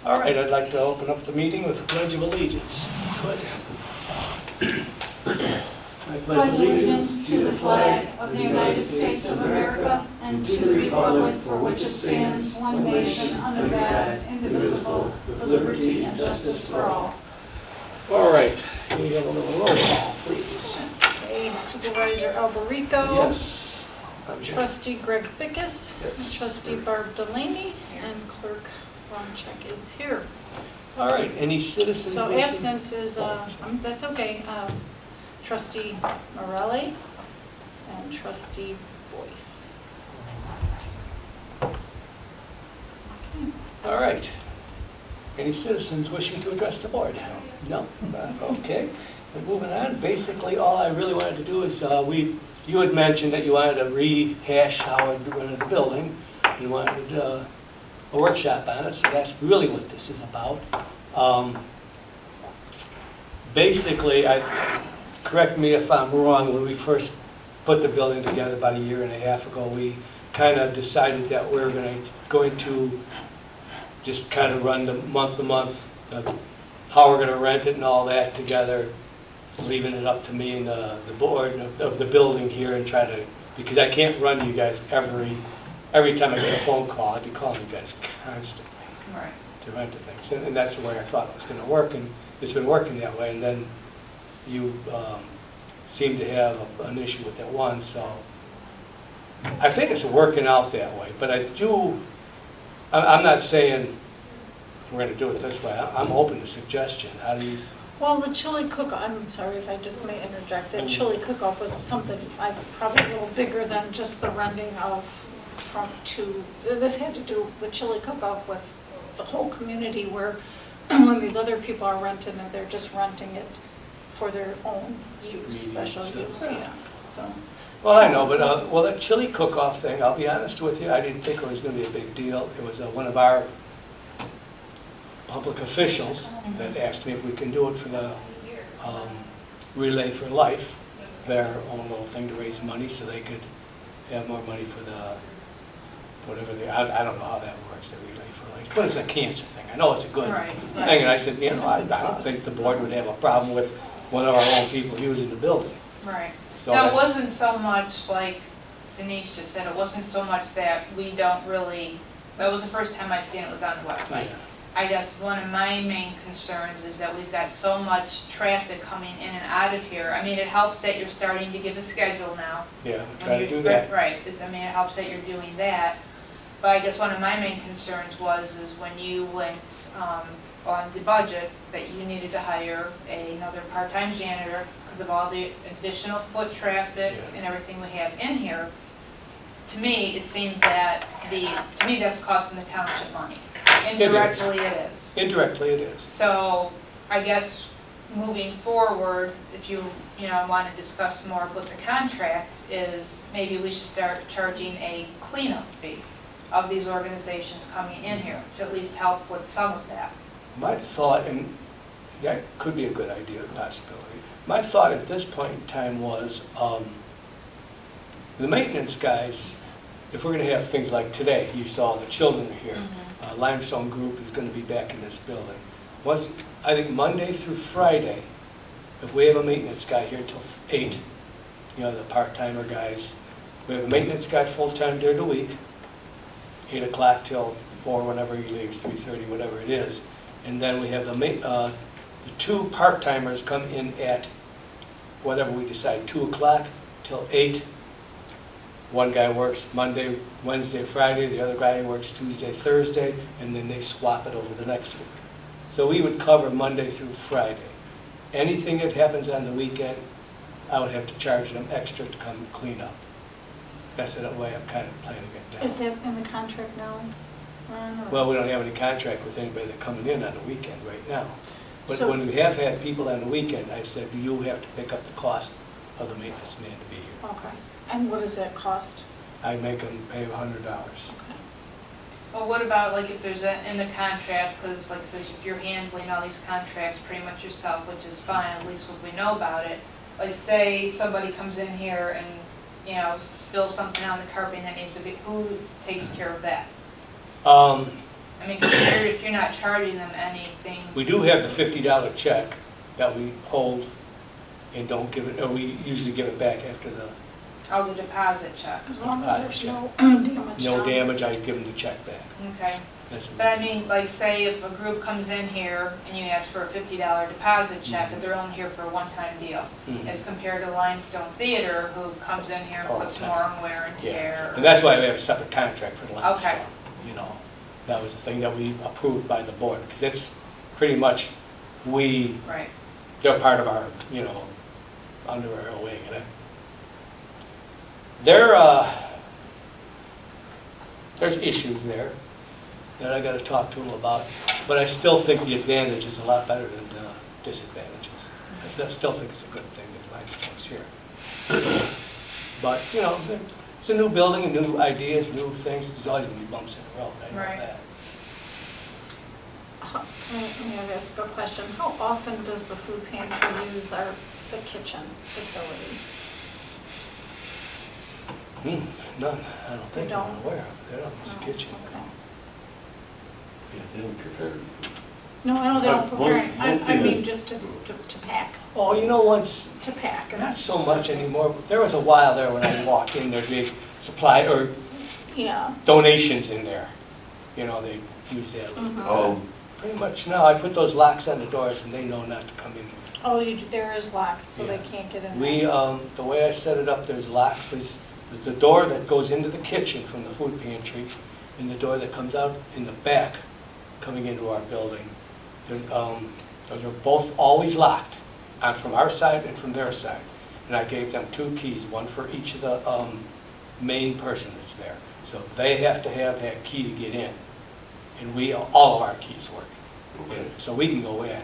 All right, I'd like to open up the meeting with the Pledge of Allegiance. Good. I pledge allegiance to the flag of the United States of America and to the republic for which it stands, one nation, under God, indivisible, with liberty and justice for all. All right, can we have a little roll call, please? Okay, Supervisor Alberco. Yes. Trustee Greg Bickus. Yes. Trustee Barb Delaney. And Clerk Ronchek is here. All right, any citizens So wishing? absent is, that's okay, Trustee Morelli and Trustee Boyce. Okay. All right. Any citizens wishing to address the board? No? Okay. And moving on, basically all I really wanted to do is, you had mentioned that you wanted to rehash how it went in the building. You wanted a workshop on it, so that's really what this is about. Basically, correct me if I'm wrong, when we first put the building together about 1.5 years ago, we kind of decided that we were going to just kind of run the month to month, how we're going to rent it and all that together, leaving it up to me and the board of the building here, and try to, because I can't run you guys every time I get a phone call. I'd be calling you guys constantly to rent the things, and that's the way I thought it was going to work, and it's been working that way. And then you seem to have an issue with that one, so I think it's working out that way. But I'm not saying we're going to do it this way. I'm open to suggestion. How do you? Well, the chili cook-off, I'm sorry if I just may interject, the chili cook-off was something probably a little bigger than just the renting of this had to do with chili cook-off with the whole community, where when these other people are renting it, they're just renting it for their own use, special use, yeah. So. Well, I know, but well, that chili cook-off thing, I'll be honest with you, I didn't think it was going to be a big deal. It was one of our public officials that asked me if we can do it for the Relay for Life, their own little thing to raise money so they could have more money for the whatever I don't know how that works, the Relay for Life, but it's a cancer thing. I know it's a good thing, and I said, I don't think the board would have a problem with one of our own people using the building. Right. So now, it wasn't so much like Denise just said, it wasn't so much that we don't really, that was the first time I seen it was on the website. Yeah. I guess one of my main concerns is that we've got so much traffic coming in and out of here. I mean, it helps that you're starting to give a schedule now. Yeah, we try to do that. Right. I mean, it helps that you're doing that. But I guess one of my main concerns is when you went on the budget that you needed to hire another part-time janitor because of all the additional foot traffic and everything we have in here. To me, it seems that that's costing the township money. Indirectly, it is. Indirectly, it is. So, I guess moving forward, if you want to discuss more about the contract, is maybe we should start charging a cleanup fee of these organizations coming in here to at least help with some of that. My thought, and that could be a good idea, possibility. My thought at this point in time was the maintenance guys. If we're going to have things like today, you saw the children are here. Limestone Group is going to be back in this building. I think Monday through Friday, if we have a maintenance guy here till 8, the part-timer guys, we have a maintenance guy full-time during the week, 8 o'clock till 4, whenever he leaves, 3:30, whatever it is. And then we have the 2 part-timers come in at whatever we decide, 2 o'clock till 8. One guy works Monday, Wednesday, Friday, the other guy works Tuesday, Thursday, and then they swap it over the next week. So we would cover Monday through Friday. Anything that happens on the weekend, I would have to charge them extra to come clean up. That's the way I'm kind of planning it now. Is that in the contract now? Well, we don't have any contract with anybody that's coming in on the weekend right now. But So, when we have had people on the weekend, I said, you have to pick up the cost of the maintenance man to be here. okay. And what does that cost? I make them pay $100. Okay. Well, what about like if there's in the contract, because like if you're handling all these contracts pretty much yourself, which is fine, at least what we know about it. Like say somebody comes in here and spills something on the carpeting that needs to be, who takes care of that? I mean, if you're not charging them anything. We do have the $50 check that we hold and don't give it, or we usually give it back after the, Oh, the deposit check. As long as there's no damage no done. damage, I give them the check back. Okay. That's- But I mean, like, say if a group comes in here and you ask for a $50 deposit check, and they're only here for a one-time deal, Mhm. as compared to Limestone Theater, who comes in here All and the puts time. more on wear and Yeah, tear. and that's why we have a separate contract for the limestone. Okay. You know, that was the thing that we approved by the board, because it's pretty much, Right. they're part of our, you know, under our wing. And there's issues there that I got to talk to them about, but I still think the advantage is a lot better than the disadvantages. I still think it's a good thing that Limestone's here. But, you know, it's a new building, and new ideas, new things. There's always going to be bumps in the road, I know Right. that. May I ask a question? How often does the food pantry use the kitchen facility? None, I don't think They I'm don't? aware of. They don't use the Oh, kitchen. okay. Yeah, they don't prepare. No, I know they don't But prepare, one I thing mean, that- just to pack, Oh, you know, once, to pack. and- not so much anymore. There was a while there when I walked in, there'd be supply or Yeah. donations in there. You know, they use that. Mhm. Pretty much now, I put those locks on the doors and they know not to come in. Oh, there is locks, so they Yeah. can't get in We, there. the way I set it up, there's locks. There's the door that goes into the kitchen from the food pantry and the door that comes out in the back coming into our building. Those are both always locked, from our side and from their side. And I gave them 2 keys, one for each of the main person that's there. So they have to have that key to get in. And all of our keys work. Okay. So we can go in.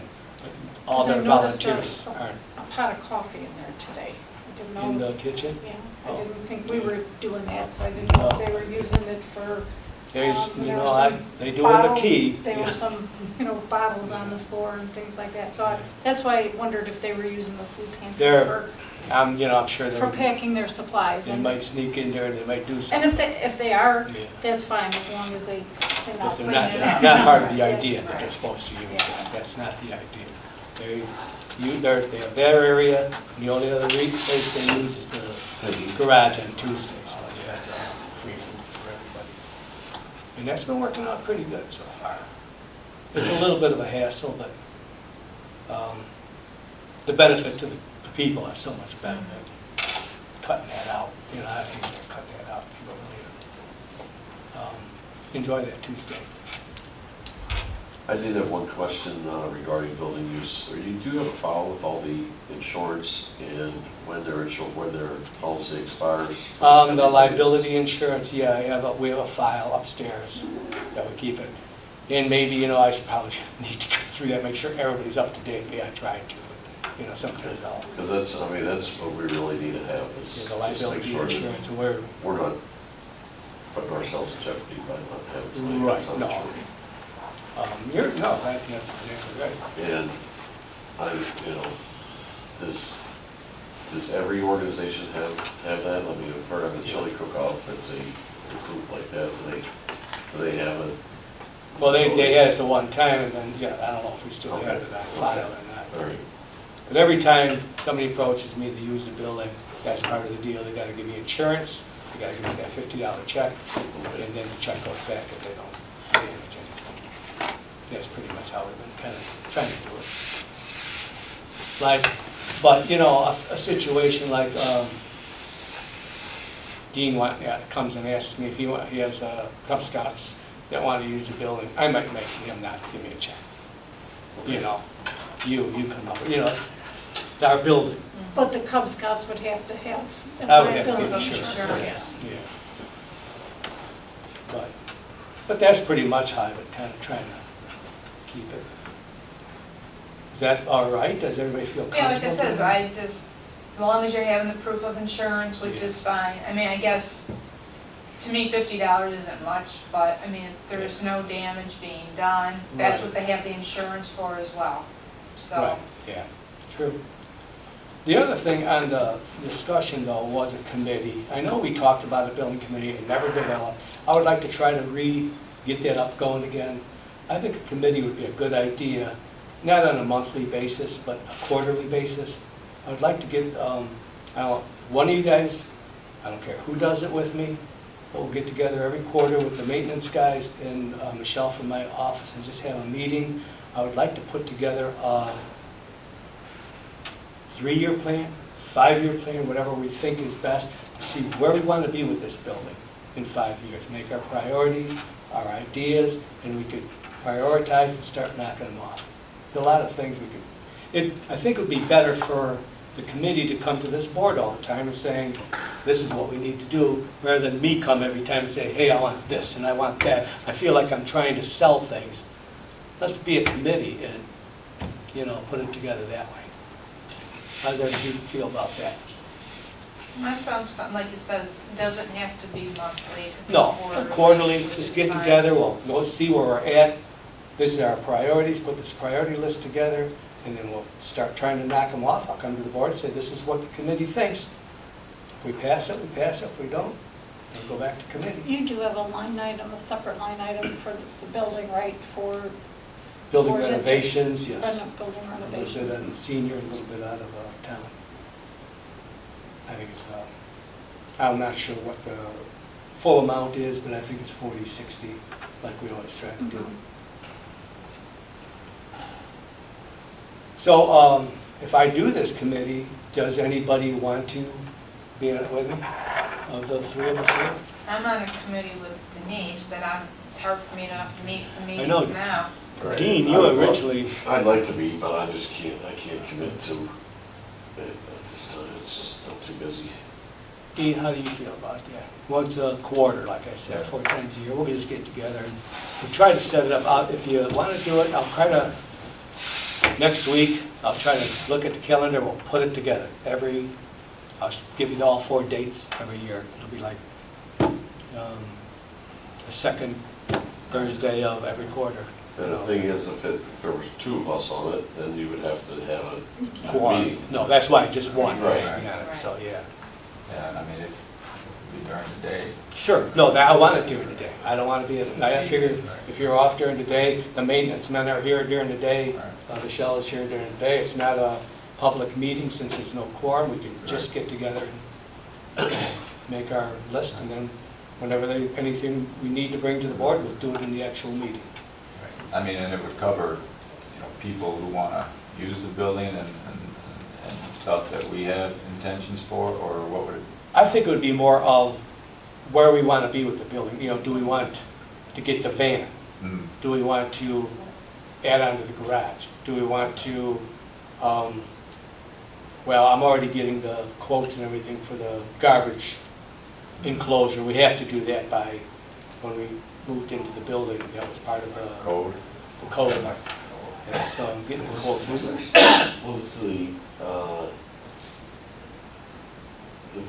All 'Cause I their noticed volunteers a aren't pot of coffee in there today. I didn't know. in the kitchen. Yeah, Oh. I didn't think we were doing that, so I didn't know if they were using it for. There's, there you were know, some they do have a bottles- key. There Yeah. were some, bottles on the floor and things like that. So that's why I wondered if they were using the food pantry They're- I'm sure for they packing their supplies. they And might sneak in there, they might do and something. if they are, Yeah. that's fine, as long as they're But not they're cleaning not, it that's up. not part of the Yeah. idea that they're Right. supposed to use Yeah. that. That's not the idea. They have their area, and the only other place they use is the garage on Tuesday, so they have free food for everybody. And that's been working out pretty good so far. It's a little bit of a hassle, but the benefit to the people are so much better than cutting that out. You know, I think they cut that out. People really enjoy that Tuesday. I did have one question regarding building use. You do have a file with all the insurance and when their policy expires? The liability insurance, yeah, we have a file upstairs that we keep it. And maybe, I should probably need to go through that, make sure everybody's up to date. Yeah, I tried to, but, sometimes I'll, Because that's what we really need to have is the just make liability sure that insurance, and we're not putting ourselves in jeopardy by not having somebody Right, else on no. insurance. I think that's exactly right. And does every organization have that? I mean, I've heard of the chili cook-off, it's a group like that, do they have it? Well, they had it the one time, and then, I don't know if we still have it on file or All not. right, But every time somebody approaches me to use the building, that's part of the deal. They gotta give me insurance, they gotta give me that $50 check, and then the check goes back if they don't damage anything. That's pretty much how we've been kind of trying to do it. A situation like Dean comes and asks me if he has Cub Scouts that want to use the building, I might make him not give me a check. You come up, it's our building. But the Cub Scouts would have to have. I would have to liability get insurance. insurance. Yeah. But that's pretty much how I've been kind of trying to keep it. Is that all right? Does everybody feel Yeah, comfortable? like I said, as long as you're having the proof of insurance, which is fine. I mean, I guess, to me, $50 isn't much, but, I mean, if there's no damage being done, that's Right. what they have the insurance for as well, so. Right, yeah, true. The other thing on the discussion, though, was a committee. I know we talked about a building committee, it never developed. I would like to try to get that up going again. I think a committee would be a good idea, not on a monthly basis, but a quarterly basis. I would like to get, one of you guys, I don't care who does it with me, but we'll get together every quarter with the maintenance guys and Michelle from my office and just have a meeting. I would like to put together a 3-year plan, 5-year plan, whatever we think is best, to see where we want to be with this building in 5 years. Make our priorities, our ideas, and we could prioritize and start knocking them off. There's a lot of things we could. I think it would be better for the committee to come to this board all the time and saying, this is what we need to do, rather than me come every time and say, hey, I want this and I want that. I feel like I'm trying to sell things. Let's be a committee and, put it together that way. How does everybody feel about that? That sounds fun, like it says, it doesn't have to be monthly. It could be No, quarterly, which just is get fine. together, we'll see where we're at. This is our priorities, put this priority list together, and then we'll start trying to knock them off. I'll come to the board and say, this is what the committee thinks. If we pass it, we pass it. If we don't, we'll go back to committee. You do have a line item, a separate line item for the building, right, for... Building or is it just- renovations, yes. Building A little bit renovations. on senior, a little bit out of town. I think it's, I'm not sure what the full amount is, but I think it's 40, 60, like we always try to do. Mhm. So if I do this committee, does anybody want to be on it with me, of the three of us here? I'm on a committee with Denise it's hard for me to meet the I know. meetings now. Right. Dean, you I'd love- originally, I'd like to be, but I can't commit to it at this time. It's just, I'm too busy. Dean, how do you feel about that? Once a quarter, like I said, 4 times a year, we'll just get together and we'll try to set it up. If you want to do it, I'll try to, next week, I'll try to look at the calendar, we'll put it together. I'll give you all 4 dates every year. It'll be like the second Thursday of every quarter. And the thing is, if there was 2 of us on it, then you would have to have You a can't. Quorum. meeting. No, that's why, just one Right. has to be on it, so yeah. Yeah, I mean, it'd be during the day. Sure, no, I want it during the day. I don't want to be, I figure if you're off during the day, the maintenance men are here during the day, Michelle is here during the day. It's not a public meeting since there's no quorum. We can just get together and make our list, and then whenever anything we need to bring to the board, we'll do it in the actual meeting. I mean, and it would cover, people who want to use the building and stuff that we have intentions for, or what would it? I think it would be more of where we want to be with the building. Do we want to get the van? Do we want to add on to the garage? Do we want to, well, I'm already getting the quotes and everything for the garbage enclosure. We have to do that by, when we moved into the building, that was part of the Code? code. And so I'm getting the quotes. Well, it's the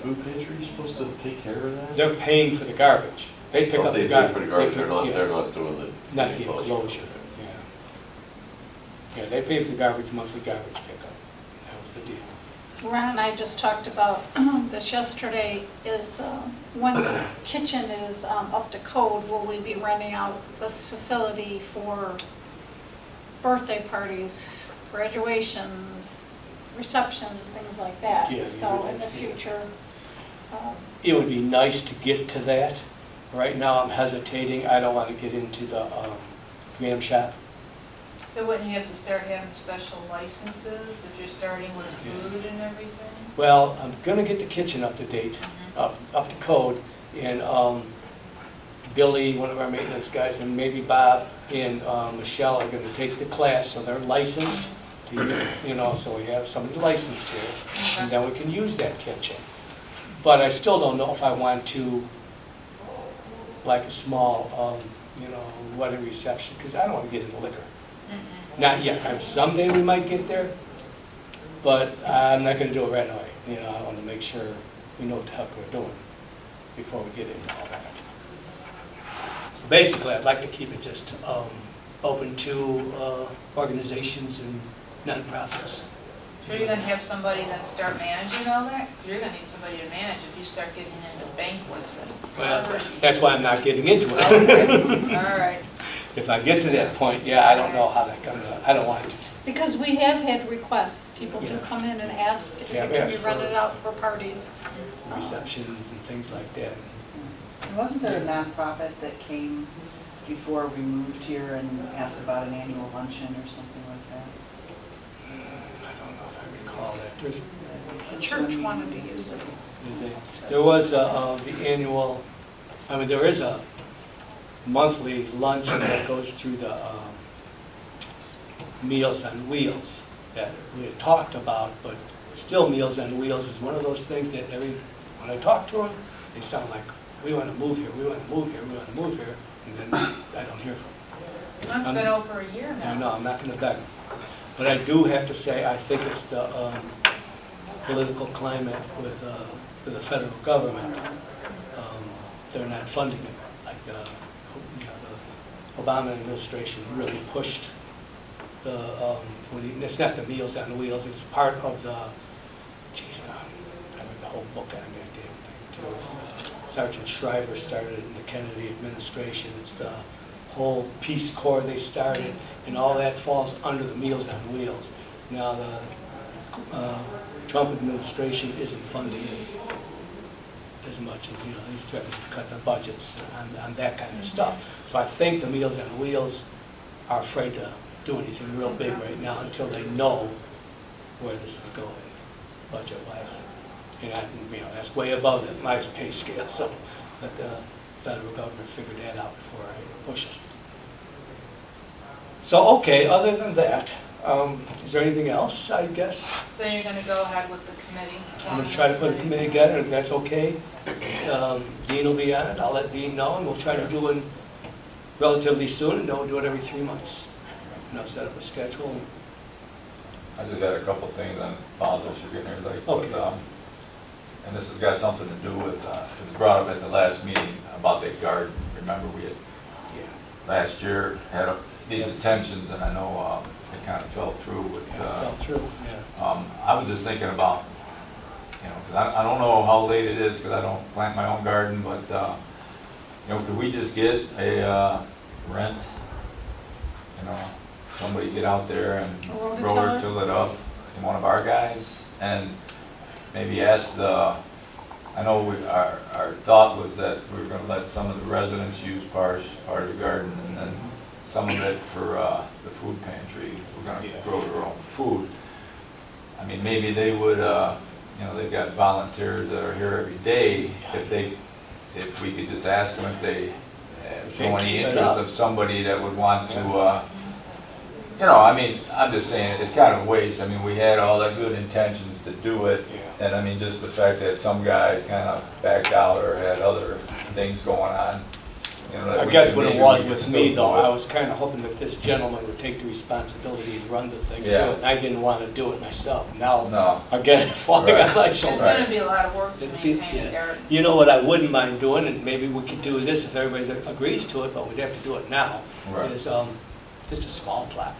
food pantry supposed to take care of that? They're paying for the garbage. They pick up the They garbage. pay for the garbage, They pick- they're not doing the. Not the enclosure, yeah. Yeah, they pay for the garbage, monthly garbage pickup. That was the deal. Ron and I just talked about this yesterday, is when the kitchen is up to code, will we be renting out this facility for birthday parties, graduations, receptions, things like that? Yeah, So in the yeah. future, It would be nice to get to that. Right now, I'm hesitating. I don't want to get into the dram shop. So wouldn't you have to start having special licenses if you're starting with food and everything? Well, I'm going to get the kitchen up to date, up to code, and Billy, one of our maintenance guys, and maybe Bob and Michelle are going to take the class, so they're licensed to use, so we have somebody licensed here, and then we can use that kitchen. But I still don't know if I want to, like a small, wedding reception, because I don't want to get into liquor. Not yet. Someday we might get there, but I'm not going to do it right away. I want to make sure we know what the heck we're doing before we get into all that. Basically, I'd like to keep it just open to organizations and nonprofits. So you're gonna have somebody that start managing all that? You're gonna need somebody to manage if you start getting into banquets and... Well, that's why I'm not getting into it. Okay, all right. if I get to that point, yeah, I don't know how that comes out. I don't want to. Because we have had requests, people do Yeah. come in and ask if Yeah, it can ask be for- rented out for parties. Receptions and things like that. And wasn't there a nonprofit that came before we moved here and asked about an annual luncheon or something like that? I don't know if I recall that. There's, The church wanted to use it. there was the annual, I mean, there is a monthly luncheon that goes through the Meals on Wheels that we had talked about, but still Meals on Wheels is one of those things that when I talk to them, they sound like, we want to move here, we want to move here, we want to move here, and then I don't hear from them. It's been over a year now. I know, I'm not going to beg them. But I do have to say, I think it's the political climate with the federal government. They're not funding it. Like the Obama administration really pushed it's not the Meals on Wheels, it's part of the, geez, I read the whole book on that damn thing too. Sergeant Shriver started it in the Kennedy administration. It's the whole Peace Corps they started, and all that falls under the Meals on Wheels. Now the Trump administration isn't funding it as much as, he's trying to cut the budgets on that kind of stuff. So I think the Meals on Wheels are afraid to do anything real big right now until they know where this is going, budget-wise. And that's way above my pay scale, so let the federal government figure that out before I push it. So, okay, other than that, is there anything else, I guess? So you're gonna go ahead with the committee? I'm going to try to put a committee together, if that's okay. Dean will be on it, I'll let Dean know, and we'll try to do it relatively soon, and then we'll do it every 3 months. Set up a schedule. I just had a couple things on apologies for getting here late. Okay. But, and this has got something to do with, it was brought up at the last meeting about that garden. Remember we had, last year, had these intentions, and I know it kind of fell through with, Fell through, yeah. I was just thinking about, because I don't know how late it is, because I don't plant my own garden, but, could we just get a rent, somebody get out there and roller till it up, and one of our guys, and maybe ask I know our thought was that we were going to let some of the residents use part of the garden, and then some of it for the food pantry. We're going to grow their own food. I mean, maybe they would, they've got volunteers that are here every day. If we could just ask them if they show any interest of somebody that would want to, I'm just saying, it's kind of a waste. I mean, we had all that good intentions to do it, and I mean, just the fact that some guy kind of backed out or had other things going on. I guess what it was with me, though, I was kind of hoping that this gentleman would take the responsibility and run the thing. Yeah. And I didn't want to do it myself. Now, No. again, falling on my It's shoulders. gonna be a lot of work to maintain the garden. You know what I wouldn't mind doing, and maybe we could do this if everybody agrees to it, but we'd have to do it now, Right. is just a small plot.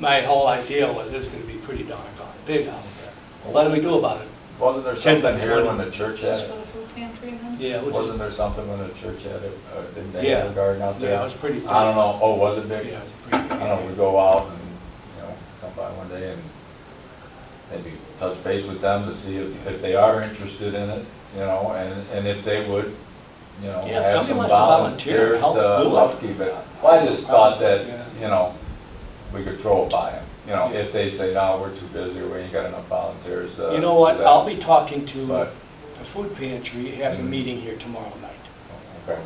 My whole idea was this is going to be pretty darn big out there. What do we do about it? Wasn't there 10 by something here 20. when the church had Just for it? the food pantry then? Yeah, we'll just, Wasn't there something when the church had it? Didn't they have a garden out there? yeah, it was pretty big. I don't know. Oh, was it big? Yeah, it was pretty big. I don't know, we go out and, come by one day and maybe touch base with them to see if they are interested in it, and if they would, Yeah, if have somebody some wants to volunteer, volunteers help to do it. upkeep it. Well, I just thought that, Yeah. we could throw it by them, Yeah. if they say, no, we're too busy, or we ain't got enough volunteers. You know what, do that. I'll be talking to But- the food pantry, has a meeting here tomorrow night. Okay.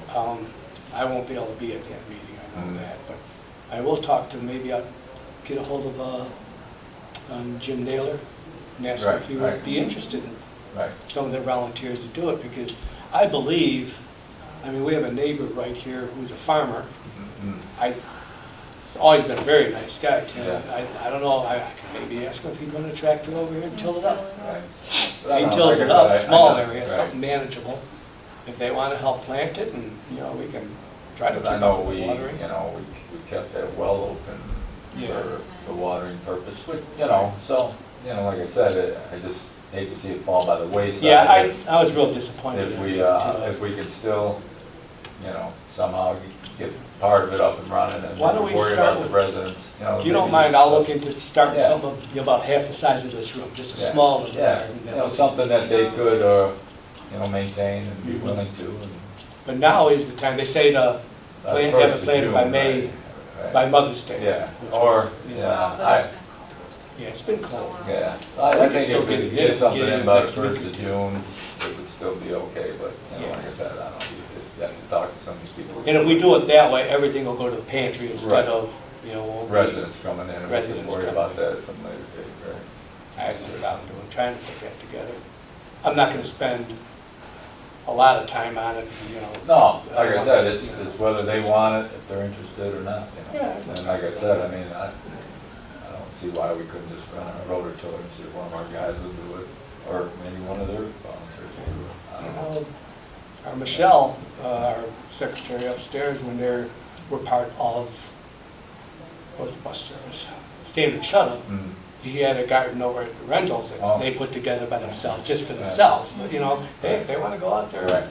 I won't be able to be at that meeting, I know Mhm. that, but I will talk to, maybe I'll get a hold of Jim Naylor and ask him if he would Right. be interested in Right. some of their volunteers to do it, because I believe, we have a neighbor right here who's a farmer. Mhm. He's always been a very nice guy, Tim. Yeah. I don't know, I can maybe ask him if he'd run a tractor over here and till it up. Right. If he tills it up, small area, something manageable, if they want to help plant it, and, we can try to keep I up know with we, the watering. we kept that well open Yeah. for the watering purpose, but, so, like I said, I just hate to see it fall by the wayside. Yeah, I was real disappointed. If in we, it, too. if we could still, somehow get part of it up and running and Why don't we worry start about the with- residents. You know, If you don't maybe mind, just- I'll look into starting Yeah. something about half the size of this room, just a Yeah. small little Yeah, garden. you know, something that they could, you know, maintain and be willing to. And But now is the time, they say to plan, have it planted by May, right. by Mother's Day. Yeah, which or, was, you know, yeah, Yeah, it's been cold. yeah. We I could think still if we get- could get get something it in by the next week. 1st of June, it would still be okay, but, you know, Yeah. like I said, I don't know, you have to talk to some of these people. And if we do it that way, everything will go to the pantry instead Right. of, you know, we'll- Residents coming in and we can Residents worry coming about in. that at some later date, right? I see what I'm doing, trying to put that together. I'm not gonna spend a lot of time on it, you know. No, like I said, it's whether they want it, if they're interested or not, you know. Yeah. And like I said, I mean, I don't see why we couldn't just run a rotor tiller and see if one of our guys would do it, or maybe one of their volunteers would do it. I don't know. Our Michelle, our secretary upstairs, when we're part of, what was the bus service? Standard Shuttle. Mm. He had a garden over at the rentals that Oh. they put together by themselves, just for themselves. But, you know, hey, if they wanna go out there, Right,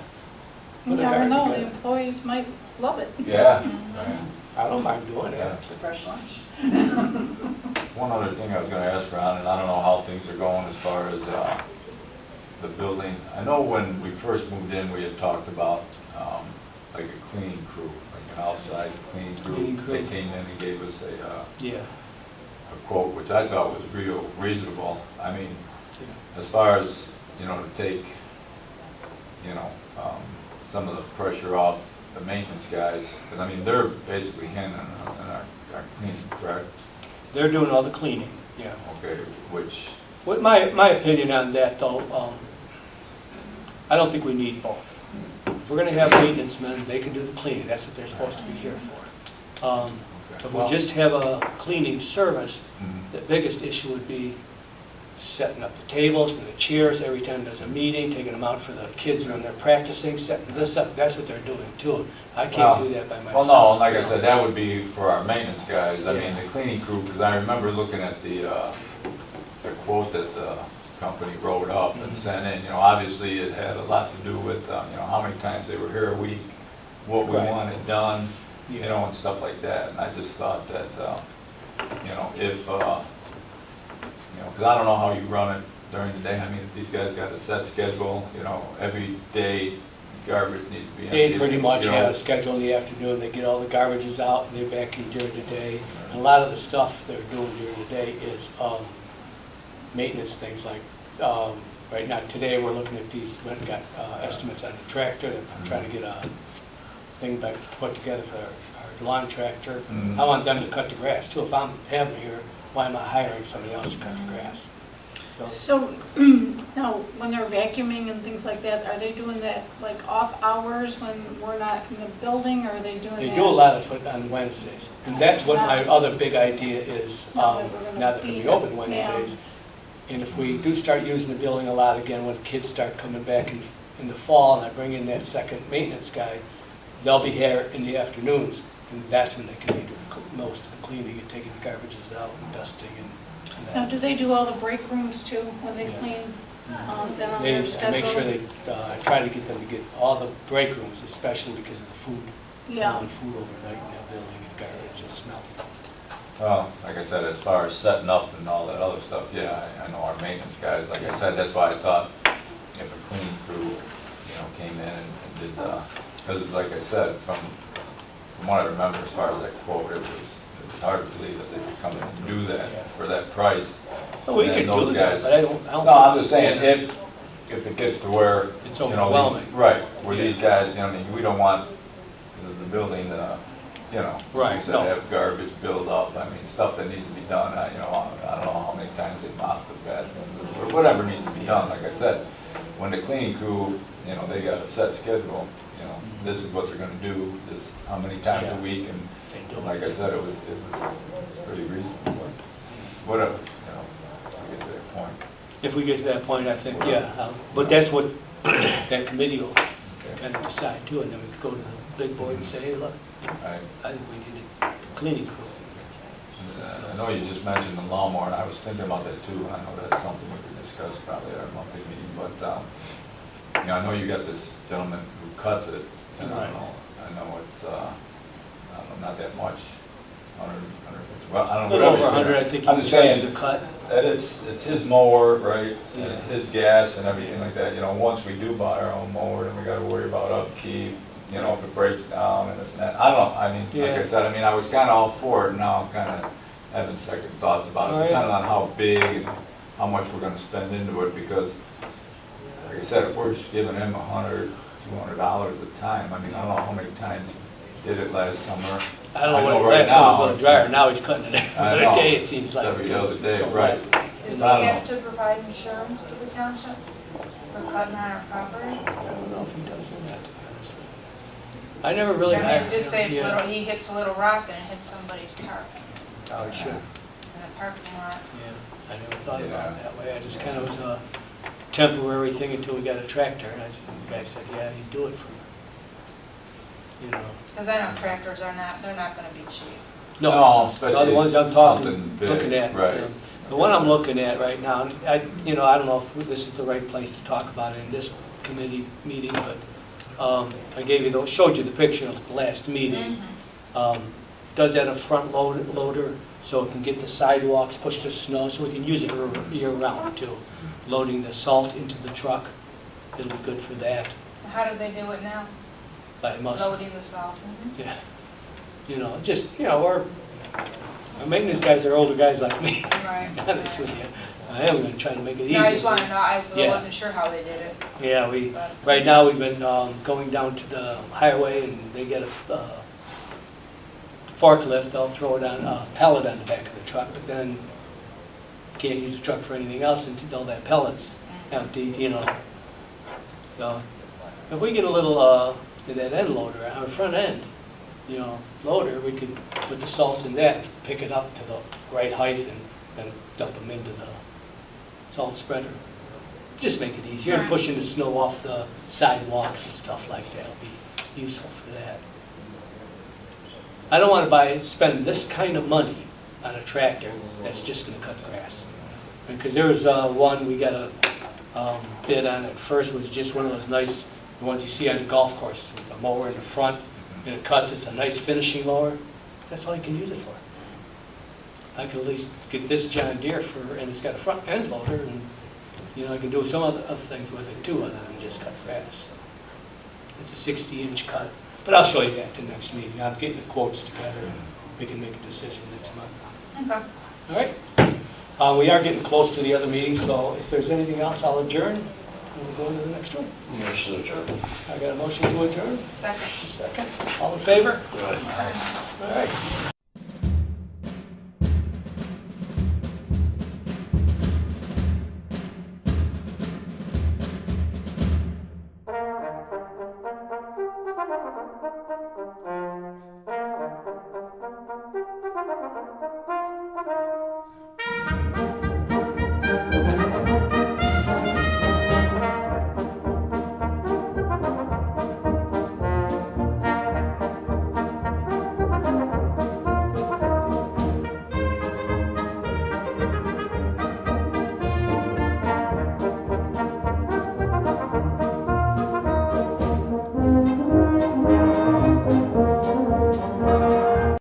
You put a never garden know, the together. employees might love it. yeah. Mhm. Right. I don't mind doing Yeah. it. It's a fresh lunch. One other thing I was gonna ask Ron, and I don't know how things are going as far as, the building. I know when we first moved in, we had talked about, like a cleaning crew, like an outside cleaning Cleaning crew. crew. They came in and gave us Yeah. a quote, which I thought was real reasonable. I mean, as far as, you know, to take, you know, some of the pressure off the maintenance guys, because I mean, they're basically handling our cleaning, correct? They're doing all the cleaning, yeah. Okay, which, What my opinion on that, though, I don't think we need both. If we're gonna have maintenance men, they can do the cleaning, that's what they're supposed to be here for. If we just have a cleaning service, mhm. the biggest issue would be setting up the tables and the chairs every time there's a meeting, taking them out for the kids when they're practicing, setting this up, that's what they're doing too. I can't do that by myself. Well, no, and like I said, that would be for our maintenance guys. I mean, the cleaning crew, because I remember looking at the quote that the company wrote up and sent in. You know, obviously it had a lot to do with, you know, how many times they were here a week, what we Right. wanted done, you Yeah. know, and stuff like that. And I just thought that, you know, if, you know, because I don't know how you run it during the day. I mean, if these guys got a set schedule, you know, every day garbage needs to be emptied. They pretty much you know. have a schedule in the afternoon, they get all the garbages out and they vacuum during the day. And a lot of the stuff they're doing during the day is maintenance things like, right now, today we're looking at these, went and got estimates on the tractor, and I'm trying to get a thing back put together for our lawn tractor. Mhm. I want them to cut the grass too. If I'm having here, why am I hiring somebody else to cut the grass? So, So, now, when they're vacuuming and things like that, are they doing that like off hours when we're not in the building, or are they doing that? they do a lot of it on Wednesdays, and that's what my other big idea is, Now that we're gonna now that we'll be open Wednesdays. And if we do start using the building a lot again, when kids start coming back in the fall, and I bring in that second maintenance guy, they'll be here in the afternoons, and that's when they can do most of the cleaning and taking the garbages out and dusting and Now, that. do they do all the break rooms too, when they Yeah. clean? Is that on They, their I schedule? make sure they, I try to get them to get all the break rooms, especially because of the food. Yeah. Throwing food overnight in that building and garbage and smell. Well, like I said, as far as setting up and all that other stuff, yeah, I know our maintenance guys, like I said, that's why I thought if a cleaning crew, you know, came in and did, because like I said, from what I remember as far as that quote, it was hard to believe that they could come in and do that for that price. Well, we And could those do that, guys- but I don't. No, I'm just saying, if it gets to where, It's you know, overwhelming. right, where these guys, you know, I mean, we don't want the building to, you know, Right, like I said, no. have garbage build up, I mean, stuff that needs to be done, you know, I don't know how many times they mop the bathrooms, or whatever needs to be done, like I said, when the cleaning crew, you know, they got a set schedule, you know, this is what they're gonna do, this, how many times a Yeah. week, and They do. like I said, it was pretty reasonable, but whatever, you know, to get to that point. If we get to that point, I think, yeah, but that's what that committee will Okay. kind of decide too, and then we could go to the big board and say, hey, look, Right. I think we need a cleaning crew. I know you just mentioned the lawnmower, and I was thinking about that too, and I know that's something we could discuss probably at our monthly meeting, but, you know, I know you got this gentleman who cuts it, and I Right. know it's, not that much. 100, 150. Well, I A don't know. little whatever over you 100, I figure. think you I'm can just charge saying the cut. that it's his mower, right? Yeah. And his gas and everything like that. You know, once we do buy our own mower, then we got to worry about upkeep. You know, if it breaks down and this and that. I don't know. I mean, like Yeah. I said, I mean, I was kind of all for it. And now I'm kind of having second thoughts about Oh, it, yeah. depending on how big and how much we're going to spend into it. Because, like I said, if we're just giving him $100, $200 a time, I mean, I don't know how many times he did it last summer. I don't know what right it last summer was on now, the dryer, now he's cutting it I every know. day, it seems like. Every other It's day, so right. bad. Does he I don't have know. to provide insurance to the township for cutting on our property? I don't know if he does or not, to be honest with you. I never really. I mean, just say if Yeah. he hits a little rock and it hits somebody's car Oh, he should. in the parking lot. Yeah, I never thought about it that way. I just kind of was a temporary thing until we got a tractor, and the guy said, yeah, he'd do it for me. You know. Because I know tractors are not, they're not gonna be cheap. No, especially the ones I'm something big, looking at. right. The one I'm looking at right now, I don't know if this is the right place to talk about it in this committee meeting, but I showed you the picture of the last meeting. Does that a front loader, so it can get the sidewalks, push the snow, so we can use it year round too. Loading the salt into the truck, it'll be good for that. How do they do it now? By muscle. Loading the salt? Yeah. Our maintenance guys are older guys like me, Right. to be honest with you. I am gonna try to make it easier. No, I just want to know, I Yeah. wasn't sure how they did it. Yeah, right now we've been going down to the highway and they get a forklift, they'll throw it on a pellet on the back of the truck, but then can't use the truck for anything else until that pellet's emptied, So if we get a little, that end loader, our front end, loader, we could put the salt in that, pick it up to the right height and dump them into the salt spreader. Just make it easier, and pushing the snow off the sidewalks and stuff like that will be useful for that. I don't want to spend this kind of money on a tractor that's just going to cut grass. Because there was one we got a bid on at first, was just one of those nice, the ones you see on the golf course, with the mower in the front, and it cuts, it's a nice finishing mower. That's all you can use it for. I can at least get this John Deere and it's got a front end loader, and I can do some other things with it too, other than just cut grass. It's a 60-inch cut, but I'll show you that at the next meeting. I'm getting the quotes together, and we can make a decision next month. Okay. All right? We are getting close to the other meeting, so if there's anything else, I'll adjourn, and we'll go into the next one. Motion adjourned. I got a motion to adjourn. Second. A second. All in favor? Right. All right.